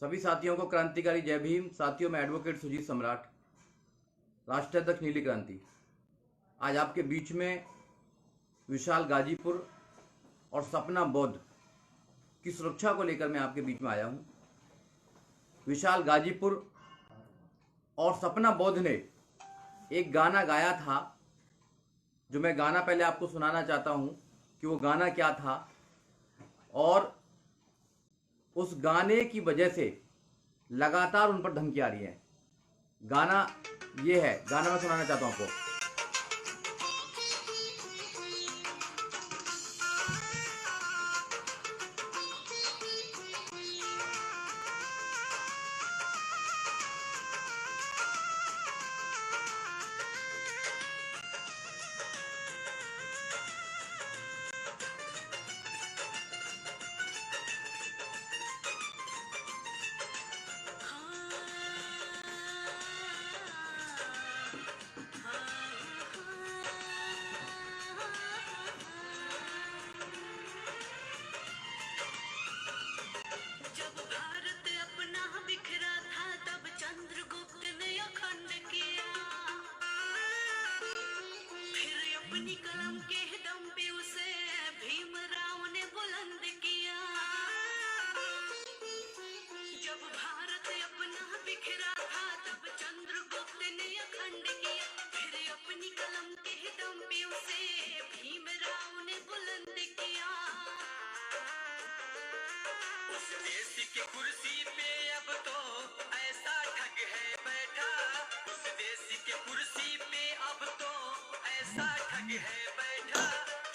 सभी साथियों को क्रांतिकारी जय भीम। साथियों, मैं एडवोकेट सुजीत सम्राट, राष्ट्रीय अध्यक्ष नीली क्रांति, आज आपके बीच में विशाल गाजीपुर और सपना बौद्ध की सुरक्षा को लेकर मैं आपके बीच में आया हूं। विशाल गाजीपुर और सपना बौद्ध ने एक गाना गाया था, जो मैं गाना पहले आपको सुनाना चाहता हूं कि वो गाना क्या था, और उस गाने की वजह से लगातार उन पर धमकी आ रही है। गाना ये है, गाना मैं सुनाना चाहता हूं आपको। अपनी कलम के दम पे उसे भीमराव ने बुलंद किया। जब भारत अपना बिखरा था तब चंद्रगुप्त ने अखंड किया। फिर अपनी कलम के दम पे उसे भीमराव ने बुलंद किया। उस देश की कुर्सी पे अब तो ऐसा ठग है बैठा। उस देश की कुर्सी पे अब तो ऐसा ठग है बैठा,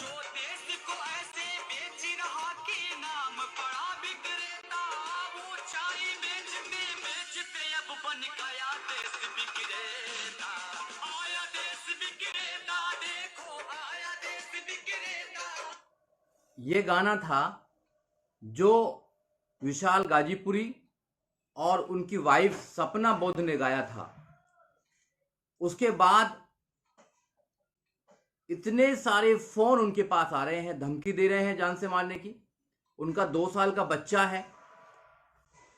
जो देश को ऐसे बेच रहा के नाम पड़ा विक्रेता। वो चाय बेचते अब बन गया देश विक्रेता। आया देश विक्रेता, देखो आया देश विक्रेता। ये गाना था जो विशाल गाजीपुरी और उनकी वाइफ सपना बौद्ध ने गाया था। उसके बाद इतने सारे फोन उनके पास आ रहे हैं, धमकी दे रहे हैं जान से मारने की। उनका 2 साल का बच्चा है,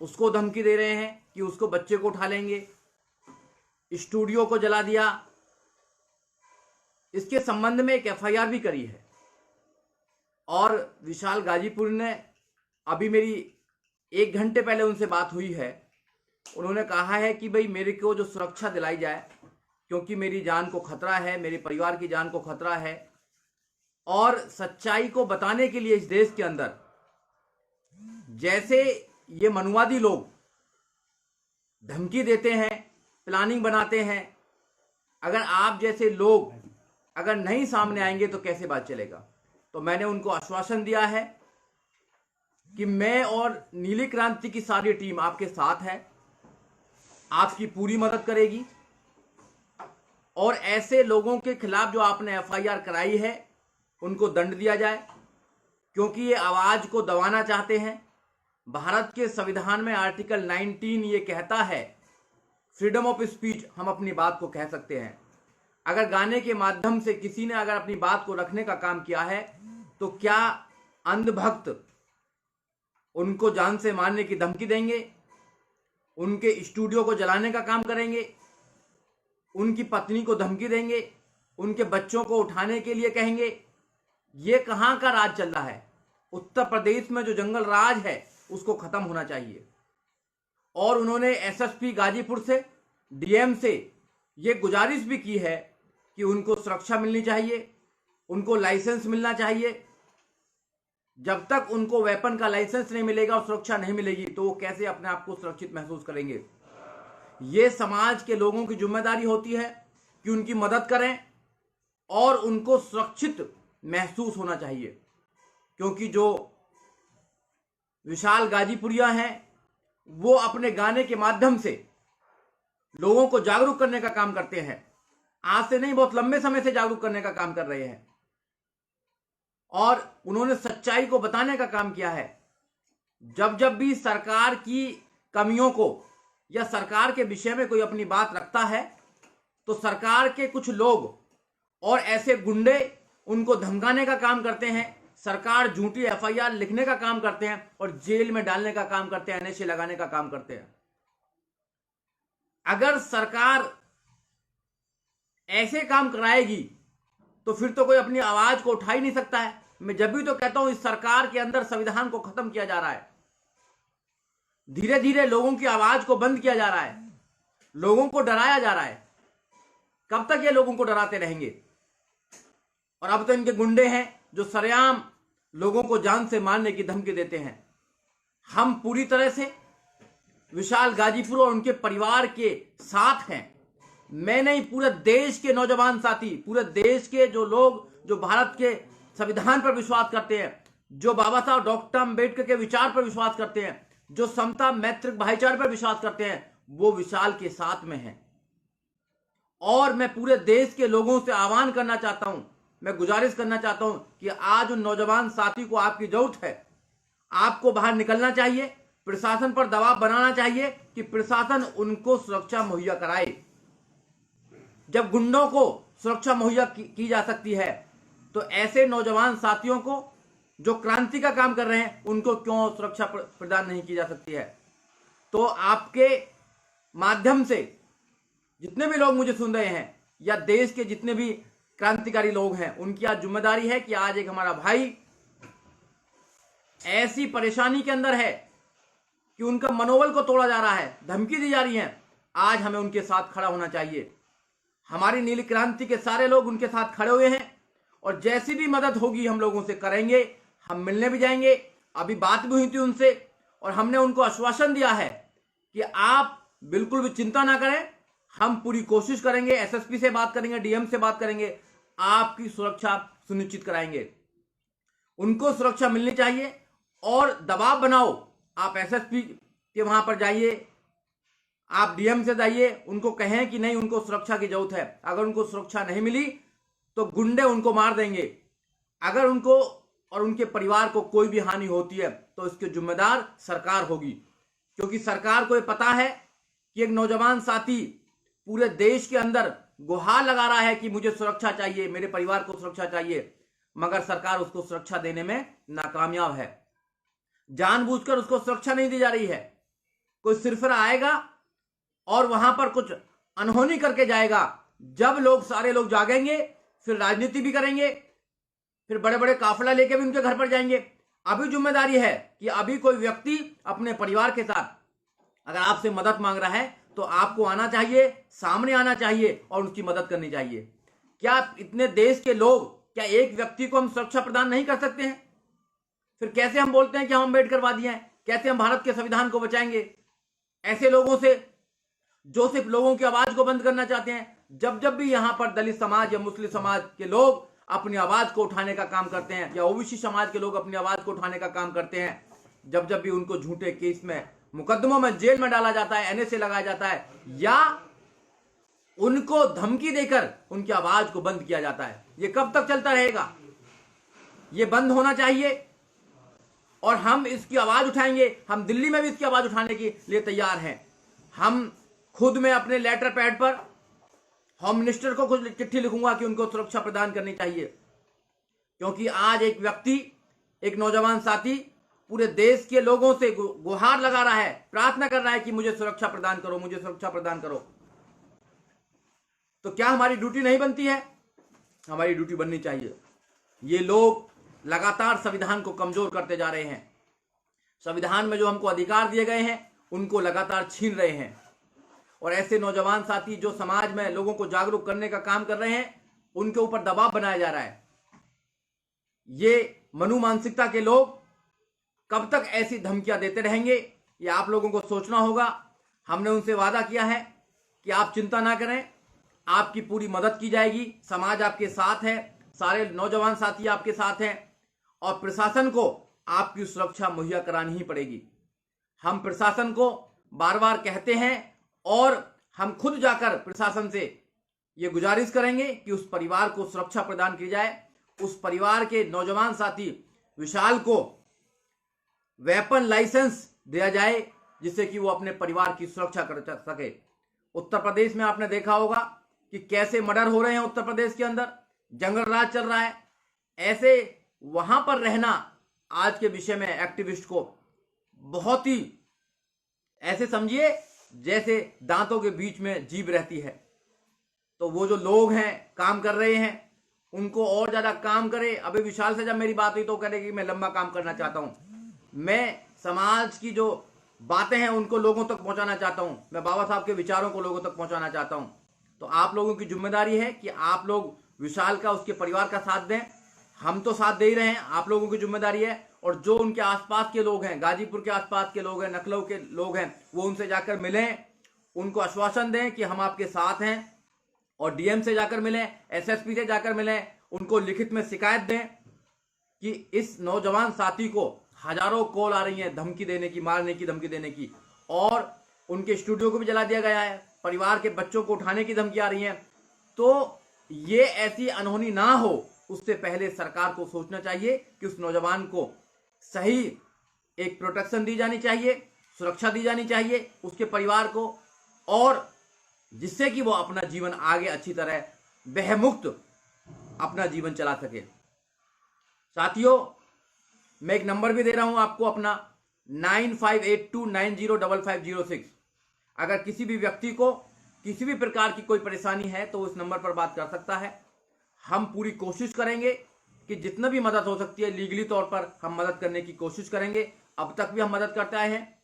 उसको धमकी दे रहे हैं कि उसको बच्चे को उठा लेंगे। स्टूडियो को जला दिया। इसके संबंध में एक एफआईआर भी करी है। और विशाल गाजीपुर ने, अभी मेरी 1 घंटे पहले उनसे बात हुई है, उन्होंने कहा है कि भाई मेरे को जो सुरक्षा दिलाई जाए, क्योंकि मेरी जान को खतरा है, मेरे परिवार की जान को खतरा है। और सच्चाई को बताने के लिए इस देश के अंदर जैसे ये मनुवादी लोग धमकी देते हैं, प्लानिंग बनाते हैं, अगर आप जैसे लोग अगर नहीं सामने आएंगे तो कैसे बात चलेगा। तो मैंने उनको आश्वासन दिया है कि मैं और नीली क्रांति की सारी टीम आपके साथ है, आपकी पूरी मदद करेगी। और ऐसे लोगों के खिलाफ जो आपने एफआईआर कराई है उनको दंड दिया जाए, क्योंकि ये आवाज को दबाना चाहते हैं। भारत के संविधान में आर्टिकल 19 ये कहता है, फ्रीडम ऑफ स्पीच, हम अपनी बात को कह सकते हैं। अगर गाने के माध्यम से किसी ने अगर अपनी बात को रखने का काम किया है, तो क्या अंधभक्त उनको जान से मारने की धमकी देंगे, उनके स्टूडियो को जलाने का काम करेंगे, उनकी पत्नी को धमकी देंगे, उनके बच्चों को उठाने के लिए कहेंगे? ये कहां का राज चल रहा है? उत्तर प्रदेश में जो जंगल राज है उसको खत्म होना चाहिए। और उन्होंने एसएसपी गाजीपुर से, डीएम से ये गुजारिश भी की है कि उनको सुरक्षा मिलनी चाहिए, उनको लाइसेंस मिलना चाहिए। जब तक उनको वेपन का लाइसेंस नहीं मिलेगा और सुरक्षा नहीं मिलेगी तो वो कैसे अपने आप को सुरक्षित महसूस करेंगे। ये समाज के लोगों की जिम्मेदारी होती है कि उनकी मदद करें और उनको सुरक्षित महसूस होना चाहिए, क्योंकि जो विशाल गाजीपुरिया हैं वो अपने गाने के माध्यम से लोगों को जागरूक करने का काम करते हैं। आज से नहीं, बहुत लंबे समय से जागरूक करने का काम कर रहे हैं। और उन्होंने सच्चाई को बताने का काम किया है। जब जब भी सरकार की कमियों को या सरकार के विषय में कोई अपनी बात रखता है, तो सरकार के कुछ लोग और ऐसे गुंडे उनको धमकाने का काम करते हैं, सरकार झूठी एफआईआर लिखने का काम करते हैं और जेल में डालने का काम करते हैं, एनएसए लगाने का काम करते हैं। अगर सरकार ऐसे काम कराएगी तो फिर तो कोई अपनी आवाज को उठा ही नहीं सकता है। मैं जब भी तो कहता हूं इस सरकार के अंदर संविधान को खत्म किया जा रहा है, धीरे धीरे लोगों की आवाज को बंद किया जा रहा है, लोगों को डराया जा रहा है। कब तक ये लोगों को डराते रहेंगे? और अब तो इनके गुंडे हैं जो सरेआम लोगों को जान से मारने की धमकी देते हैं। हम पूरी तरह से विशाल गाजीपुर और उनके परिवार के साथ हैं। मैं नहीं, पूरे देश के नौजवान साथी, पूरे देश के जो लोग जो भारत के संविधान पर विश्वास करते हैं, जो बाबा साहब डॉक्टर अंबेडकर के विचार पर विश्वास करते हैं, जो समता मैत्रिक भाईचारे पर विश्वास करते हैं, वो विशाल के साथ में हैं। और मैं पूरे देश के लोगों से आह्वान करना चाहता हूं, मैं गुजारिश करना चाहता हूं कि आज उन नौजवान साथी को आपकी जरूरत है। आपको बाहर निकलना चाहिए, प्रशासन पर दबाव बनाना चाहिए कि प्रशासन उनको सुरक्षा मुहैया कराए। जब गुंडों को सुरक्षा मुहैया की जा सकती है तो ऐसे नौजवान साथियों को जो क्रांति का काम कर रहे हैं उनको क्यों सुरक्षा प्रदान नहीं की जा सकती है? तो आपके माध्यम से जितने भी लोग मुझे सुन रहे हैं या देश के जितने भी क्रांतिकारी लोग हैं, उनकी आज जिम्मेदारी है कि आज एक हमारा भाई ऐसी परेशानी के अंदर है कि उनका मनोबल को तोड़ा जा रहा है, धमकी दी जा रही है, आज हमें उनके साथ खड़ा होना चाहिए। हमारी नीली क्रांति के सारे लोग उनके साथ खड़े हुए हैं और जैसी भी मदद होगी हम लोगों से करेंगे। हम मिलने भी जाएंगे, अभी बात भी हुई थी उनसे और हमने उनको आश्वासन दिया है कि आप बिल्कुल भी चिंता ना करें, हम पूरी कोशिश करेंगे, एसएसपी से बात करेंगे, डीएम से बात करेंगे, आपकी सुरक्षा सुनिश्चित कराएंगे। उनको सुरक्षा मिलनी चाहिए और दबाव बनाओ। आप एसएसपी के वहां पर जाइए, आप डीएम से जाइए, उनको कहें कि नहीं उनको सुरक्षा की जरूरत है। अगर उनको सुरक्षा नहीं मिली तो गुंडे उनको मार देंगे। अगर उनको और उनके परिवार को कोई भी हानि होती है तो इसके जिम्मेदार सरकार होगी, क्योंकि सरकार को ये पता है कि एक नौजवान साथी पूरे देश के अंदर गुहार लगा रहा है कि मुझे सुरक्षा चाहिए, मेरे परिवार को सुरक्षा चाहिए, मगर सरकार उसको सुरक्षा देने में नाकामयाब है। जानबूझकर उसको सुरक्षा नहीं दी जा रही है। कोई सिरफिरा आएगा और वहां पर कुछ अनहोनी करके जाएगा। जब लोग सारे लोग जागेंगे फिर राजनीति भी करेंगे, फिर बड़े बड़े काफिला लेके भी उनके घर पर जाएंगे। अभी जिम्मेदारी है कि अभी कोई व्यक्ति अपने परिवार के साथ अगर आपसे मदद मांग रहा है तो आपको आना चाहिए, सामने आना चाहिए और उसकी मदद करनी चाहिए। क्या इतने देश के लोग, क्या एक व्यक्ति को हम सुरक्षा प्रदान नहीं कर सकते हैं? फिर कैसे हम बोलते हैं कि हम अम्बेडकरवादी हैं? कैसे हम भारत के संविधान को बचाएंगे? ऐसे लोगों से जो सिर्फ लोगों की आवाज को बंद करना चाहते हैं। जब जब भी यहां पर दलित समाज या मुस्लिम समाज के लोग अपनी आवाज को उठाने का काम करते हैं या ओबीसी समाज के लोग अपनी आवाज को उठाने का काम करते हैं, जब जब भी उनको झूठे केस में, मुकदमों में जेल में डाला जाता है, एनएसए लगाया जाता है या उनको धमकी देकर उनकी आवाज को बंद किया जाता है, ये कब तक चलता रहेगा? ये बंद होना चाहिए और हम इसकी आवाज उठाएंगे। हम दिल्ली में भी इसकी आवाज उठाने के लिए तैयार हैं। हम खुद में अपने लेटर पैड पर होम मिनिस्टर को खुद चिट्ठी लिखूंगा कि उनको सुरक्षा प्रदान करनी चाहिए, क्योंकि आज एक व्यक्ति, एक नौजवान साथी पूरे देश के लोगों से गुहार लगा रहा है, प्रार्थना कर रहा है कि मुझे सुरक्षा प्रदान करो, मुझे सुरक्षा प्रदान करो। तो क्या हमारी ड्यूटी नहीं बनती है? हमारी ड्यूटी बननी चाहिए। ये लोग लगातार संविधान को कमजोर करते जा रहे हैं। संविधान में जो हमको अधिकार दिए गए हैं उनको लगातार छीन रहे हैं और ऐसे नौजवान साथी जो समाज में लोगों को जागरूक करने का काम कर रहे हैं उनके ऊपर दबाव बनाया जा रहा है। ये मनु मानसिकता के लोग कब तक ऐसी धमकियां देते रहेंगे, ये आप लोगों को सोचना होगा। हमने उनसे वादा किया है कि आप चिंता ना करें, आपकी पूरी मदद की जाएगी। समाज आपके साथ है, सारे नौजवान साथी आपके साथ हैं और प्रशासन को आपकी सुरक्षा मुहैया करानी ही पड़ेगी। हम प्रशासन को बार बार कहते हैं और हम खुद जाकर प्रशासन से ये गुजारिश करेंगे कि उस परिवार को सुरक्षा प्रदान की जाए। उस परिवार के नौजवान साथी विशाल को वेपन लाइसेंस दिया जाए जिससे कि वो अपने परिवार की सुरक्षा कर सके। उत्तर प्रदेश में आपने देखा होगा कि कैसे मर्डर हो रहे हैं। उत्तर प्रदेश के अंदर जंगल राज चल रहा है। ऐसे वहां पर रहना आज के विषय में एक्टिविस्ट को बहुत ही ऐसे समझिए जैसे दांतों के बीच में जीभ रहती है। तो वो जो लोग हैं काम कर रहे हैं उनको और ज्यादा काम करे। अभी विशाल से जब मेरी बात हुई तो कह कि मैं लंबा काम करना चाहता हूं, मैं समाज की जो बातें हैं उनको लोगों तक पहुंचाना चाहता हूं, मैं बाबा साहब के विचारों को लोगों तक पहुंचाना चाहता हूं। तो आप लोगों की जिम्मेदारी है कि आप लोग विशाल का, उसके परिवार का साथ दें। हम तो साथ दे ही रहे हैं, आप लोगों की जिम्मेदारी है। और जो उनके आसपास के लोग हैं, गाजीपुर के आसपास के लोग हैं, नकलऊ के लोग हैं, वो उनसे जाकर मिलें, उनको आश्वासन दें कि हम आपके साथ हैं। और डीएम से जाकर मिलें, एसएसपी से जाकर मिलें, उनको लिखित में शिकायत दें कि इस नौजवान साथी को हजारों कॉल आ रही हैं धमकी देने की, मारने की, धमकी देने की, और उनके स्टूडियो को भी जला दिया गया है, परिवार के बच्चों को उठाने की धमकी आ रही है। तो ये ऐसी अनहोनी ना हो, उससे पहले सरकार को सोचना चाहिए कि उस नौजवान को सही एक प्रोटेक्शन दी जानी चाहिए, सुरक्षा दी जानी चाहिए उसके परिवार को, और जिससे कि वो अपना जीवन आगे अच्छी तरह भयमुक्त अपना जीवन चला सके। साथियों, मैं एक नंबर भी दे रहा हूं आपको अपना 9582905506। अगर किसी भी व्यक्ति को किसी भी प्रकार की कोई परेशानी है तो उस नंबर पर बात कर सकता है। हम पूरी कोशिश करेंगे कि जितना भी मदद हो सकती है लीगली तौर पर हम मदद करने की कोशिश करेंगे। अब तक भी हम मदद करते आए हैं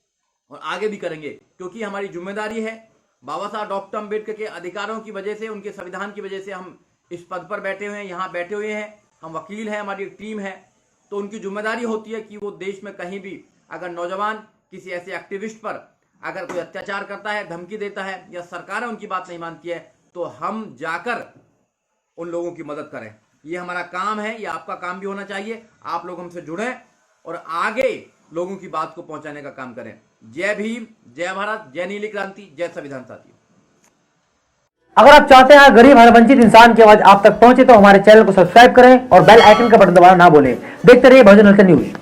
और आगे भी करेंगे, क्योंकि हमारी जिम्मेदारी है। बाबा साहब डॉक्टर अम्बेडकर के अधिकारों की वजह से, उनके संविधान की वजह से हम इस पद पर बैठे हुए हैं, यहाँ बैठे हुए हैं। हम वकील हैं, हमारी एक टीम है। तो उनकी जिम्मेदारी होती है कि वो देश में कहीं भी अगर नौजवान किसी ऐसे एक्टिविस्ट पर अगर कोई अत्याचार करता है, धमकी देता है, या सरकार उनकी बात नहीं मानती है, तो हम जाकर उन लोगों की मदद करें। ये हमारा काम है, ये आपका काम भी होना चाहिए। आप लोग हमसे जुड़ें और आगे लोगों की बात को पहुंचाने का काम करें। जय भीम, जय भारत, जय नीली क्रांति, जय संविधान साथियों। अगर आप चाहते हैं गरीब हर वंचित इंसान की आवाज आप तक पहुंचे तो हमारे चैनल को सब्सक्राइब करें और बेल आइकन का बटन दबाना ना भूलें। देखते रहिए बहुजन हल्का न्यूज।